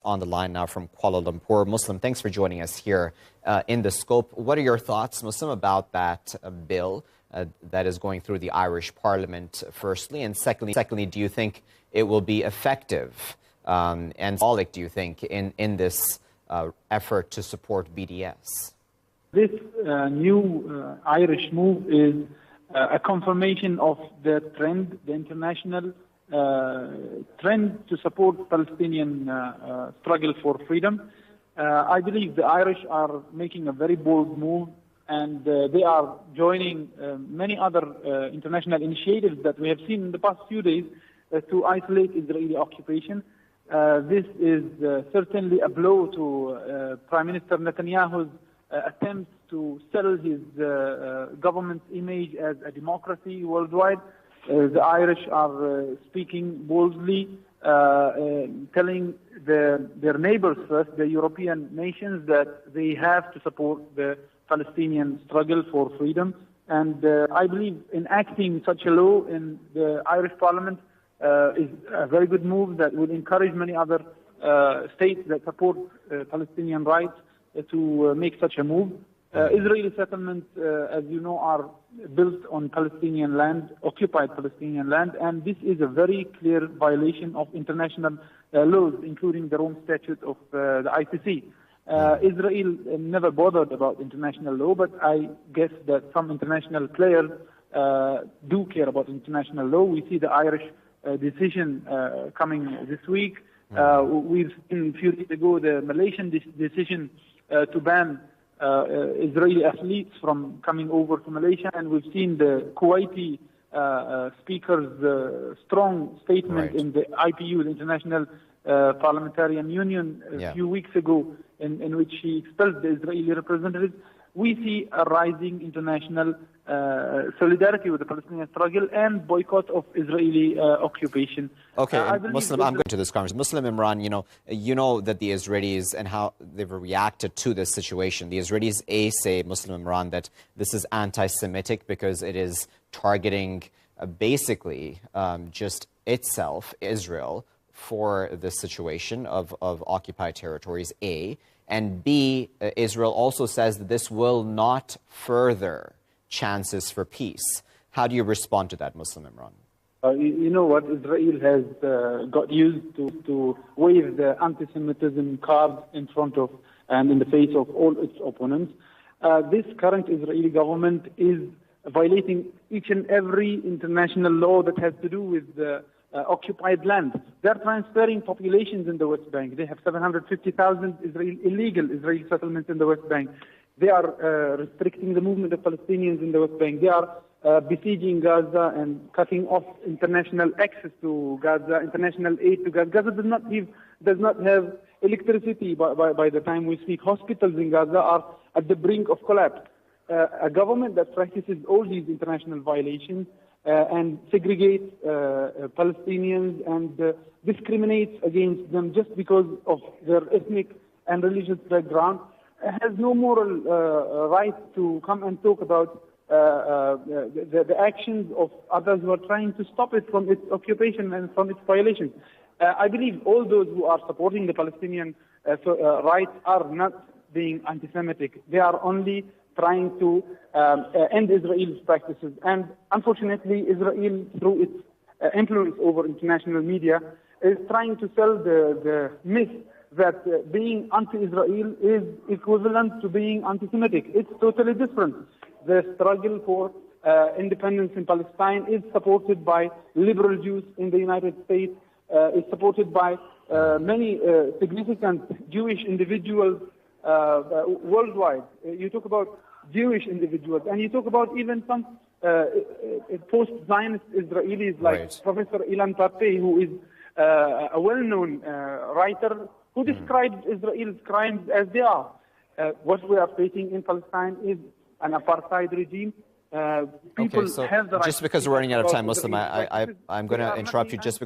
on the line now from Kuala Lumpur. Muslim, thanks for joining us here in The Scope. What are your thoughts, Muslim, about that bill that is going through the Irish Parliament, firstly? And secondly, do you think it will be effective and symbolic, do you think, in this effort to support BDS? This new Irish move is a confirmation of the trend, the international trend to support Palestinian struggle for freedom. I believe the Irish are making a very bold move, and they are joining many other international initiatives that we have seen in the past few days to isolate Israeli occupation. This is certainly a blow to Prime Minister Netanyahu's attempts to sell his government's image as a democracy worldwide. The Irish are speaking boldly, telling their neighbors first, the European nations, that they have to support the Palestinian struggle for freedom. And I believe enacting such a law in the Irish Parliament is a very good move that will encourage many other states that support Palestinian rights to make such a move. Israeli settlements, as you know, are built on Palestinian land, occupied Palestinian land, and this is a very clear violation of international laws, including the Rome Statute of the ICC. Israel never bothered about international law, but I guess that some international players do care about international law. We see the Irish decision coming this week. We've seen a few days ago the Malaysian decision to ban Israeli athletes from coming over to Malaysia, and we've seen the Kuwaiti speaker's strong statement in the IPU, the International Parliamentarian Union, a few weeks ago, in which he expelled the Israeli representatives. We see a rising international solidarity with the Palestinian struggle and boycott of Israeli occupation. Okay, Muslim, I'm going to this conversation. Muslim Imran, you know that the Israelis and how they've reacted to this situation. The Israelis, say, Muslim Imran, that this is anti-Semitic because it is targeting basically just itself, Israel, for the situation of occupied territories, A. And B, Israel also says that this will not further chances for peace. How do you respond to that, Muslim Imran? You know what? Israel has got used to wave the anti-Semitism card in front of and in the face of all its opponents. This current Israeli government is violating each and every international law that has to do with occupied land. They're transferring populations in the West Bank. They have 750,000 illegal Israeli settlements in the West Bank. They are restricting the movement of Palestinians in the West Bank. They are besieging Gaza and cutting off international access to Gaza, international aid to Gaza. Gaza does not have electricity by the time we speak. Hospitals in Gaza are at the brink of collapse. A government that practices all these international violations and segregates Palestinians and discriminates against them just because of their ethnic and religious background has no moral right to come and talk about the actions of others who are trying to stop it from its occupation and from its violations. I believe all those who are supporting the Palestinian rights are not being anti-Semitic. They are only trying to end Israel's practices. And unfortunately, Israel, through its influence over international media, is trying to sell the myth that being anti-Israel is equivalent to being anti-Semitic. It's totally different. The struggle for independence in Palestine is supported by liberal Jews in the United States. It's supported by many significant Jewish individuals worldwide. You talk about Jewish individuals, and you talk about even some post-Zionist Israelis like Professor Ilan Pappé, who is a well-known writer who describes Israel's crimes as they are. What we are facing in Palestine is an apartheid regime. People have the right. Just because we're running out of time, Muslim, I'm going to interrupt you just because